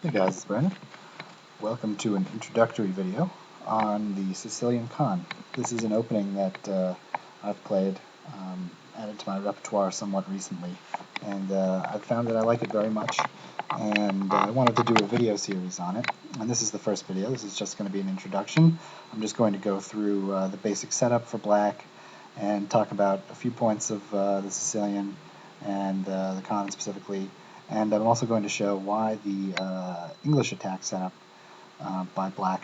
Hey guys, it's Brandon. Welcome to an introductory video on the Sicilian con. This is an opening that I've played, added to my repertoire somewhat recently, and I've found that I like it very much, and I wanted to do a video series on it. And this is the first video. This is just going to be an introduction. I'm just going to go through the basic setup for black and talk about a few points of the Sicilian and the con specifically. And I'm also going to show why the English attack setup by white,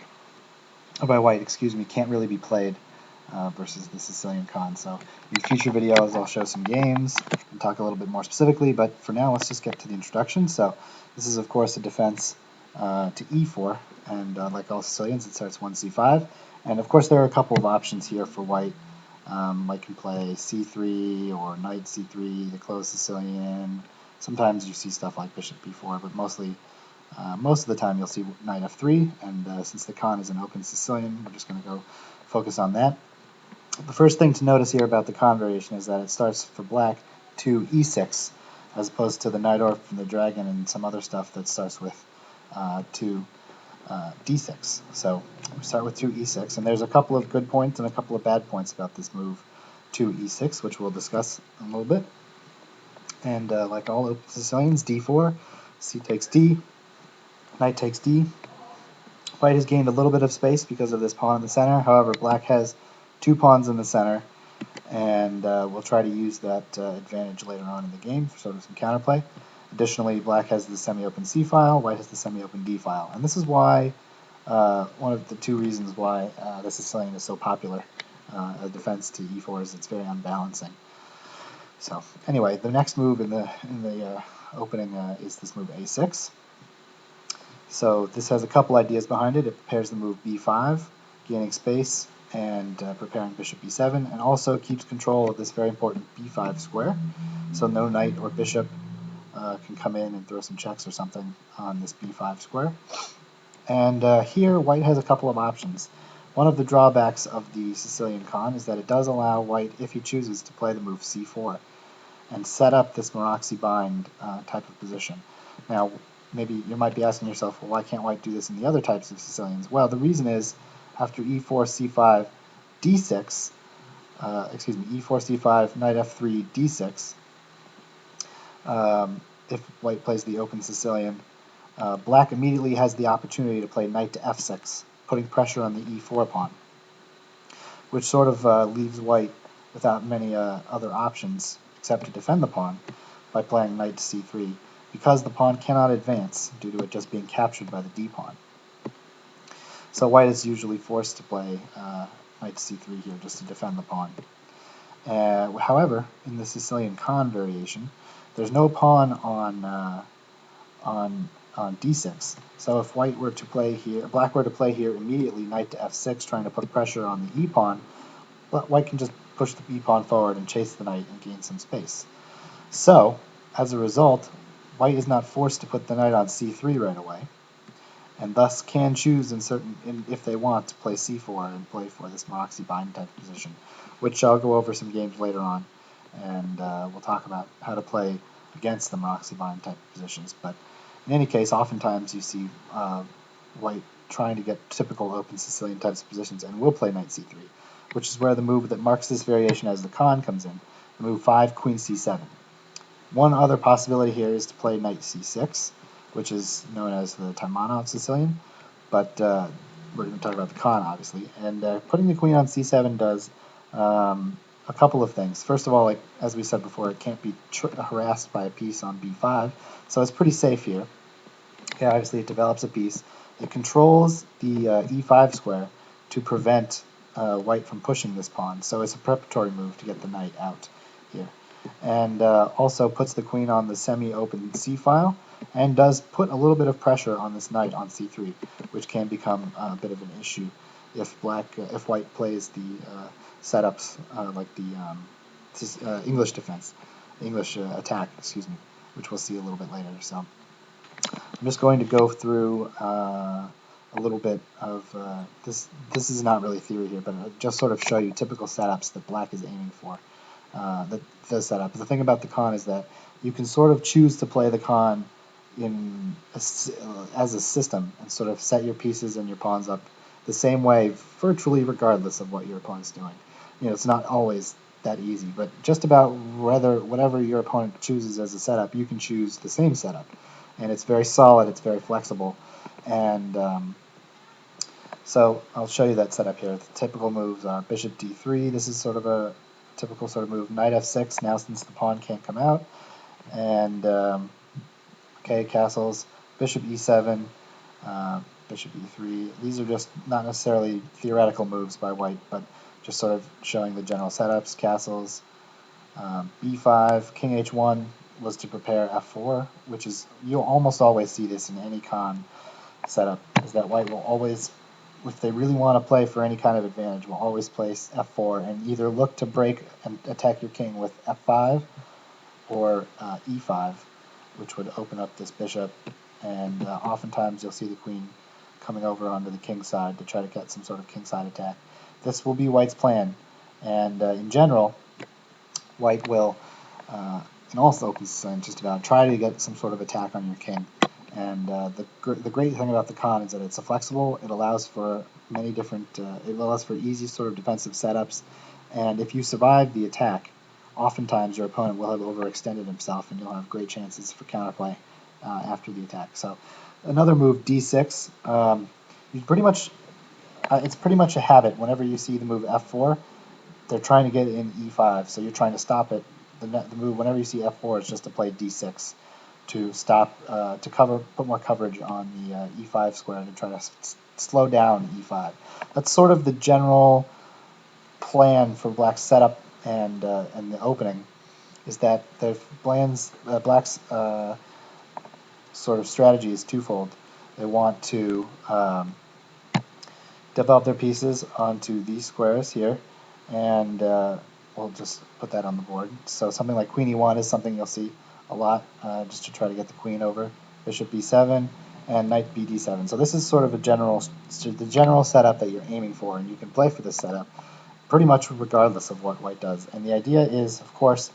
can't really be played versus the Sicilian con. So in future videos, I'll show some games and talk a little bit more specifically. But for now, let's just get to the introduction. So this is, of course, a defense to e4, and like all Sicilians, it starts 1c5. And of course, there are a couple of options here for white. White can play c3 or knight c3, the closed Sicilian. Sometimes you see stuff like bishop b4, but most of the time you'll see knight f3, and since the con is an open Sicilian, we're just going to go focus on that. The first thing to notice here about the con variation is that it starts for black to e6, as opposed to the knight orb from the dragon and some other stuff that starts with to d6. So we start with 2e6, and there's a couple of good points and a couple of bad points about this move to e6, which we'll discuss in a little bit. And like all open Sicilians, d4, c takes d, knight takes d. White has gained a little bit of space because of this pawn in the center. However, black has two pawns in the center, and we'll try to use that advantage later on in the game for sort of some counterplay. Additionally, black has the semi-open c file, white has the semi-open d file, and this is why one of the two reasons why the Sicilian is so popular. A defense to e4 is it's very unbalancing. So anyway, the next move in the opening is this move a6. So this has a couple ideas behind it. It prepares the move b5, gaining space and preparing bishop b7, and also keeps control of this very important b5 square. So no knight or bishop can come in and throw some checks or something on this b5 square. And here white has a couple of options. One of the drawbacks of the Sicilian con is that it does allow white, if he chooses, to play the move c4 and set up this Maroczy bind type of position. Now, maybe you might be asking yourself, well, why can't white do this in the other types of Sicilians? Well, the reason is after e4, c5, d6, e4, c5, knight f3, d6, if white plays the open Sicilian, black immediately has the opportunity to play knight to f6, putting pressure on the e4 pawn, which sort of leaves white without many other options except to defend the pawn by playing knight to c3, because the pawn cannot advance due to it just being captured by the d-pawn. So white is usually forced to play knight to c3 here just to defend the pawn. However, in the Sicilian con variation, there's no pawn on d6. So if white were to play here, black were to play here immediately knight to f6, trying to put pressure on the e-pawn, but white can just push the e-pawn forward and chase the knight and gain some space. So, as a result, white is not forced to put the knight on c3 right away, and thus can choose if they want to play c4 and play for this Maroczy bind type position, which I'll go over some games later on, and we'll talk about how to play against the Maroczy bind type positions. But in any case, oftentimes you see white trying to get typical open Sicilian types of positions and will play knight c3, which is where the move that marks this variation as the con comes in, the move 5, queen c7. One other possibility here is to play knight c6, which is known as the Taimano Sicilian, but we're going to talk about the con, obviously. And putting the queen on c7 does a couple of things. First of all, like as we said before, it can't be harassed by a piece on b5, so it's pretty safe here. Okay, obviously, it develops a piece. It controls the e5 square to prevent white from pushing this pawn, so it's a preparatory move to get the knight out here. And also puts the queen on the semi-open c file, and does put a little bit of pressure on this knight on c3, which can become a bit of an issue if white plays the setups like the English defense, English attack, which we'll see a little bit later. So I'm just going to go through a little bit of this. This is not really theory here, but I'll just sort of show you typical setups that black is aiming for. The setup. The thing about the con is that you can sort of choose to play the con as a system and sort of set your pieces and your pawns up the same way, virtually regardless of what your opponent's doing. It's not always that easy, but just about whatever your opponent chooses as a setup, you can choose the same setup, and it's very solid, it's very flexible, and so I'll show you that setup here. The typical moves are bishop d3. This is sort of a typical sort of move. Knight f6. Now, since the pawn can't come out, and okay, castles. Bishop e7. Bishop e3. These are just not necessarily theoretical moves by white, but just sort of showing the general setups. Castles. b5. King h1 was to prepare f4, which is, you'll almost always see this in any con setup, is that white will always, if they really want to play for any kind of advantage, will always place f4 and either look to break and attack your king with f5 or e5, which would open up this bishop, and oftentimes you'll see the queen coming over onto the king side to try to get some sort of king side attack. This will be white's plan, and in general, white will, in all open Sicilian just about, try to get some sort of attack on your king. And the great thing about the con is that it's flexible. It allows for many different, it allows for easy sort of defensive setups. And if you survive the attack, oftentimes your opponent will have overextended himself, and you'll have great chances for counterplay after the attack. So another move, d6. You pretty much, it's pretty much a habit. Whenever you see the move f4, they're trying to get it in e5, so you're trying to stop it. The move, whenever you see f4, is just to play d6 to stop, put more coverage on the e5 square to try to slow down e5. That's sort of the general plan for black's setup and the opening, is that the black's sort of strategy is twofold. They want to develop their pieces onto these squares here, and we'll just put that on the board. So something like queen e1 is something you'll see a lot, just to try to get the queen over. Bishop b7 and knight bd7. So this is sort of the general setup that you're aiming for, and you can play for this setup pretty much regardless of what white does. And the idea is, of course,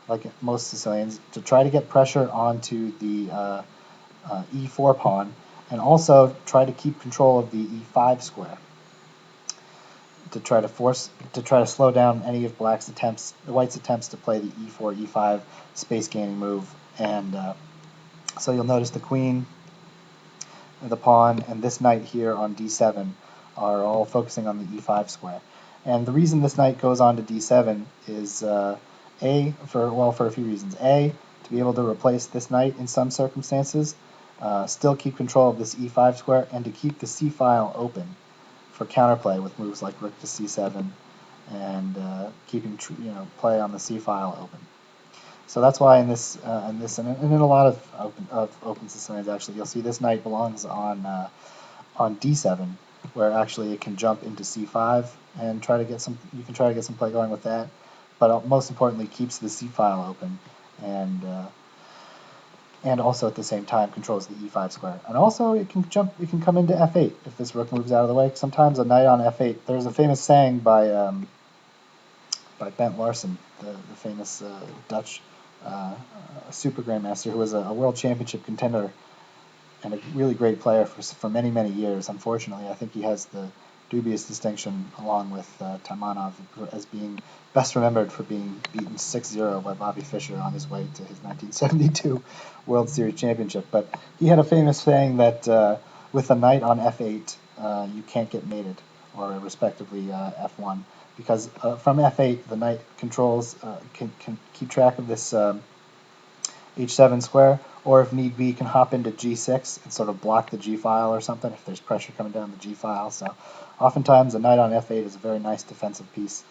like most Sicilians, to try to get pressure onto the e4 pawn, and also try to keep control of the e5 square, to try to slow down any of white's attempts to play the e4 e5 space gaining move. And so you'll notice the queen, the pawn, and this knight here on d7 are all focusing on the e5 square. And the reason this knight goes on to d7 is for a few reasons. A, to be able to replace this knight in some circumstances, still keep control of this e5 square, and to keep the c file open for counterplay with moves like rook to c7 and keeping play on the c file open. So that's why in this and in a lot of open Sicilians, actually, you'll see this knight belongs on d7, where actually it can jump into c5 and try to get some. You can try to get some play going with that, but most importantly, keeps the c file open, and also at the same time controls the e5 square. And also it can come into f8 if this rook moves out of the way. Sometimes a knight on f8. There's a famous saying by Bent Larsen, the famous Dutch super grandmaster, who was a world championship contender and a really great player for many, many years. Unfortunately, I think he has the dubious distinction, along with Taimanov, as being best remembered for being beaten 6-0 by Bobby Fischer on his way to his 1972 World Series championship. But he had a famous saying that with a knight on f8, you can't get mated, or respectively f1, because from f8 the knight controls can keep track of this h7 square, or if need be, can hop into g6 and sort of block the g file or something if there's pressure coming down the g file. So oftentimes a knight on f8 is a very nice defensive piece.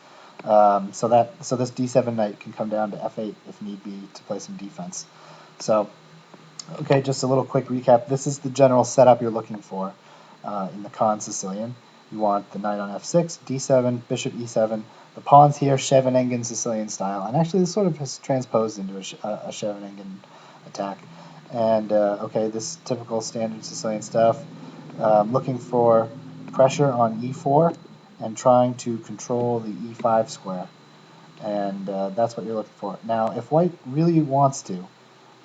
So this d7 knight can come down to f8 if need be to play some defense. So okay, just a little quick recap. This is the general setup you're looking for in the con Sicilian. You want the knight on f6, d7, bishop e7. The pawns here, Scheveningen Sicilian style, and actually this sort of has transposed into a Scheveningen attack. And okay, this typical standard Sicilian stuff. Looking for pressure on e4 and trying to control the e5 square, and that's what you're looking for. Now, if white really wants to,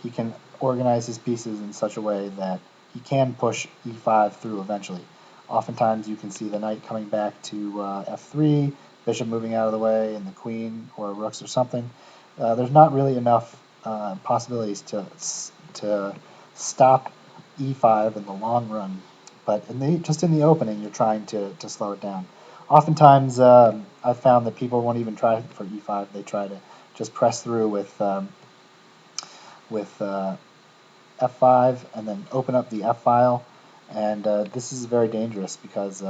he can organize his pieces in such a way that he can push e5 through eventually. Oftentimes you can see the knight coming back to f3, bishop moving out of the way, and the queen or rooks or something. There's not really enough possibilities to stop e5 in the long run, but just in the opening you're trying to slow it down. Oftentimes I've found that people won't even try for e5, they try to just press through with f5 and then open up the f file, and this is very dangerous because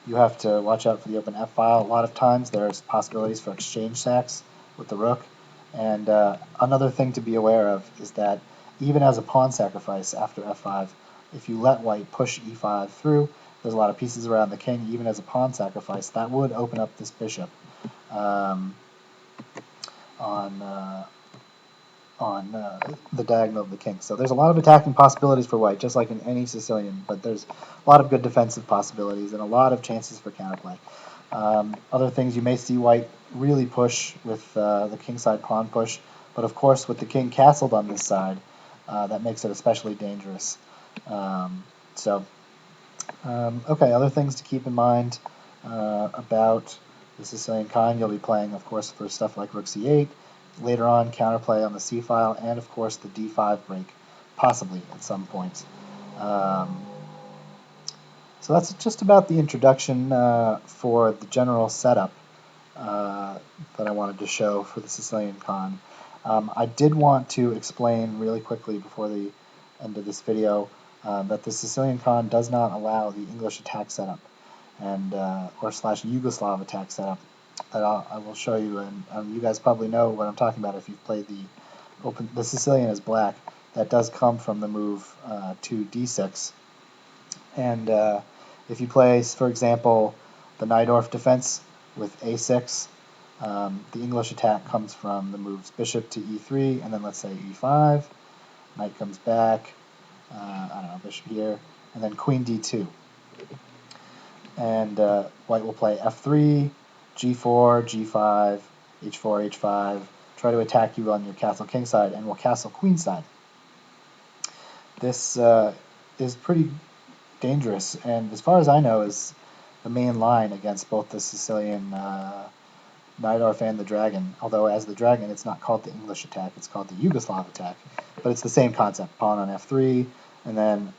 you have to watch out for the open f file. A lot of times there's possibilities for exchange sacks with the rook, and another thing to be aware of is that even as a pawn sacrifice after f5, if you let white push e5 through, there's a lot of pieces around the king. Even as a pawn sacrifice, that would open up this bishop on the diagonal of the king. So there's a lot of attacking possibilities for white, just like in any Sicilian, but there's a lot of good defensive possibilities and a lot of chances for counterplay. Other things, you may see white really push with the kingside pawn push, but of course with the king castled on this side, that makes it especially dangerous. Okay, other things to keep in mind about the Sicilian Con, you'll be playing, of course, for stuff like rook c8, later on counterplay on the c file, and of course the d5 break, possibly at some point. So that's just about the introduction for the general setup that I wanted to show for the Sicilian Con. I did want to explain really quickly before the end of this video that the Sicilian Con does not allow the English attack setup and or slash Yugoslav attack setup that I will show you, and you guys probably know what I'm talking about if you've played the Sicilian as black. That does come from the move to d6, and if you play, for example, the Najdorf defense with a6, the English attack comes from the moves bishop to e3, and then let's say e5, knight comes back, I don't know, bishop here, and then queen d2. And white will play f3, g4, g5, h4, h5, try to attack you on your castle king side, and will castle queen side. This is pretty dangerous, and as far as I know is the main line against both the Sicilian Najdorf and the dragon, although as the dragon it's not called the English attack, it's called the Yugoslav attack, but it's the same concept, pawn on f3, and then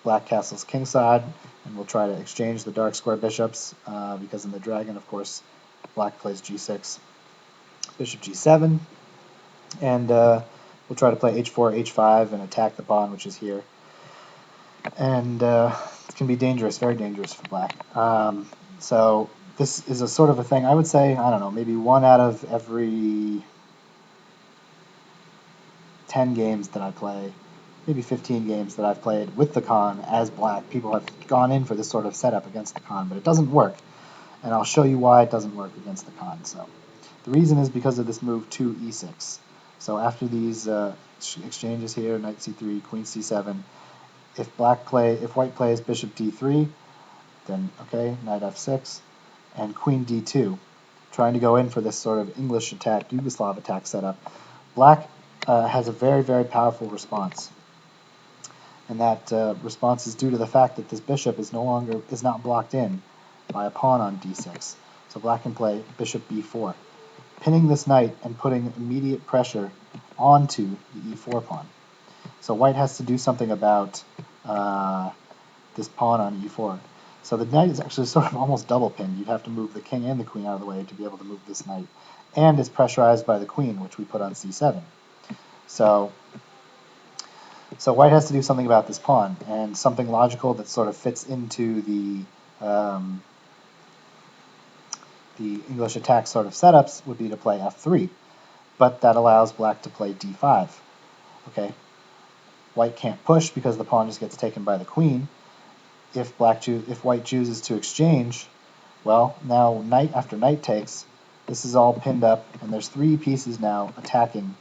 black castles kingside, and we'll try to exchange the dark square bishops, because in the dragon, of course, black plays g6, bishop g7, and we'll try to play h4, h5, and attack the pawn, which is here. And it can be dangerous, very dangerous for black. So this is a sort of a thing, I would say, I don't know, maybe 1 out of every 10 games that I play, maybe 15 games that I've played with the Con as black, people have gone in for this sort of setup against the Con, but it doesn't work. And I'll show you why it doesn't work against the Con. So the reason is because of this move 2 e6. So after these exchanges here, knight c3, queen c7, if white plays bishop d3, then okay, knight f6, and queen d2, trying to go in for this sort of English attack, Yugoslav attack setup. Black has a very, very powerful response, and that response is due to the fact that this bishop is not blocked in by a pawn on d6. So black can play bishop b4, pinning this knight and putting immediate pressure onto the e4 pawn. So white has to do something about this pawn on e4. So the knight is actually sort of almost double pinned. You'd have to move the king and the queen out of the way to be able to move this knight. And it's pressurized by the queen, which we put on c7. So white has to do something about this pawn, and something logical that sort of fits into the English attack sort of setups would be to play f3. But that allows black to play d5. Okay, white can't push because the pawn just gets taken by the queen. If white chooses to exchange, well, now knight after knight takes, this is all pinned up, and there's 3 pieces now attacking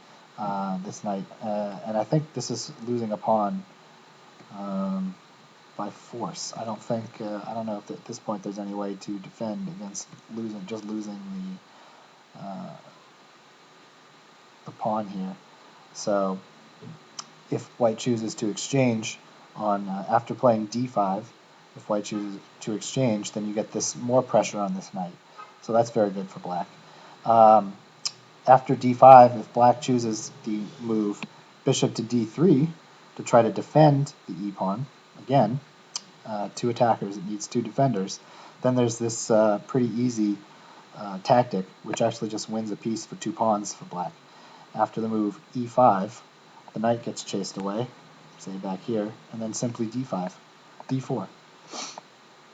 this knight, and I think this is losing a pawn by force. I don't know if at this point there's any way to defend against losing the pawn here. So if white chooses to exchange on after playing d5, if white chooses to exchange, then you get this more pressure on this knight. So that's very good for black. After d5, if black chooses the move bishop to d3 to try to defend the e-pawn, again, two attackers, it needs two defenders, then there's this pretty easy tactic, which actually just wins a piece for two pawns for black. After the move e5, the knight gets chased away, say back here, and then simply d5, d4,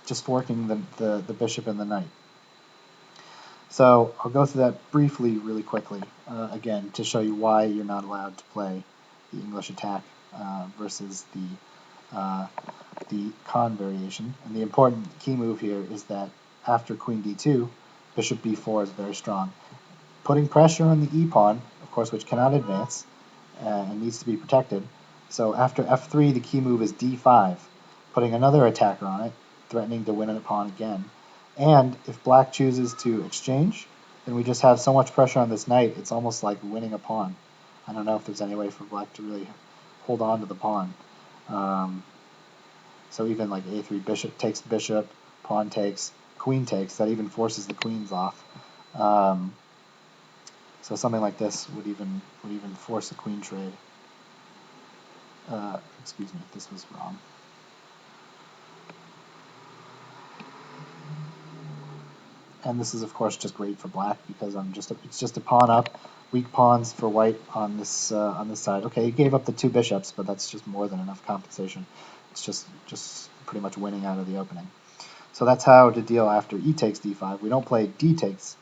just forking the bishop and the knight. So I'll go through that briefly, really quickly, again, to show you why you're not allowed to play the English attack versus the Khan variation. And the important key move here is that after queen d2, bishop b4 is very strong. Putting pressure on the e-pawn, of course, which cannot advance and needs to be protected. So after f3, the key move is d5, putting another attacker on it, threatening to win a pawn again. And if black chooses to exchange, then we just have so much pressure on this knight, it's almost like winning a pawn. I don't know if there's any way for black to really hold on to the pawn. So even like a3, bishop, pawn takes, queen takes, that even forces the queens off. So something like this would even force a queen trade. Excuse me, this was wrong. And this is of course just great for black because it's just a pawn up, weak pawns for white on this side. Okay, he gave up the two bishops, but that's just more than enough compensation. It's just pretty much winning out of the opening. So that's how to deal after e takes d5. We don't play e takes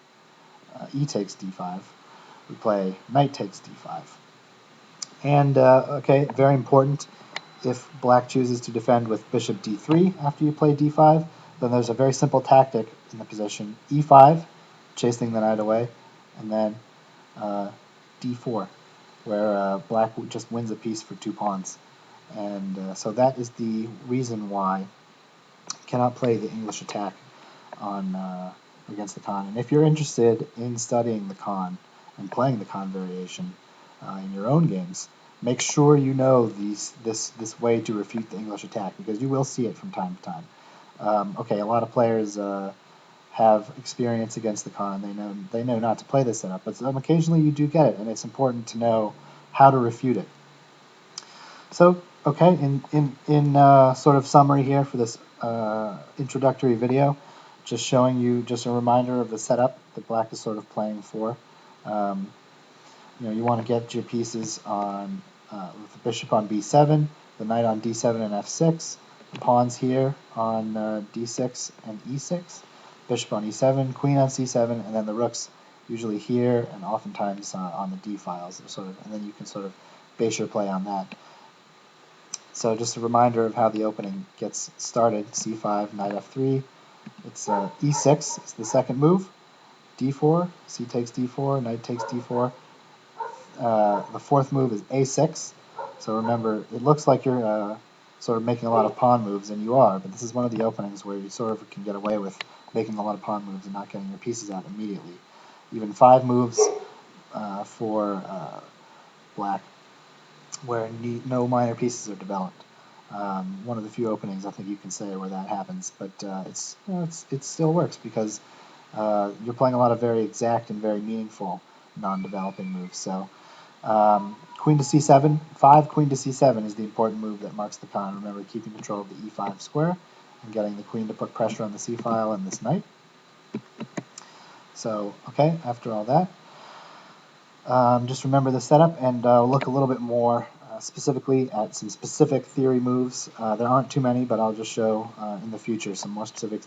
d5. We play knight takes d5. And okay, very important. If black chooses to defend with bishop d3 after you play d5, then there's a very simple tactic in the position. e5, chasing the knight away, and then d4, where black just wins a piece for two pawns. And so that is the reason why you cannot play the English attack on against the Khan. And if you're interested in studying the Khan and playing the Khan variation in your own games, make sure you know this way to refute the English attack, because you will see it from time to time. Okay, a lot of players have experience against the Khan. They know not to play this setup, but occasionally you do get it, and it's important to know how to refute it. So, okay, in sort of summary here for this introductory video, just showing you just a reminder of the setup that black is sort of playing for. You want to get your pieces on with the bishop on b7, the knight on d7 and f6, the pawns here on d6 and e6, bishop on e7, queen on c7, and then the rooks usually here and oftentimes on the d files, and then you can sort of base your play on that. So just a reminder of how the opening gets started. c5, knight f3. It's e6 is the second move. d4, c takes d4, knight takes d4. The fourth move is a6. So remember, it looks like you're sort of making a lot of pawn moves, and you are, but this is one of the openings where you sort of can get away with making a lot of pawn moves and not getting your pieces out immediately. Even 5 moves for black, where no minor pieces are developed. One of the few openings I think you can say where that happens, but it still works because you're playing a lot of very exact and very meaningful non-developing moves. So queen to c7, 5 queen to c7 is the important move that marks the Khan. Remember, keeping control of the e5 square and getting the queen to put pressure on the c file and this knight. So okay, after all that, just remember the setup, and look a little bit more specifically at some specific theory moves. There aren't too many, but I'll just show in the future some more specific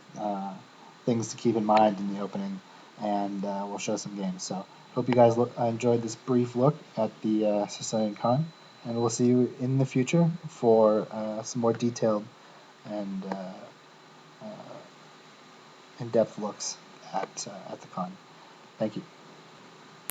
things to keep in mind in the opening, and we'll show some games. So hope you guys enjoyed this brief look at the Sicilian Khan, and we'll see you in the future for some more detailed and in-depth looks at the Khan. Thank you.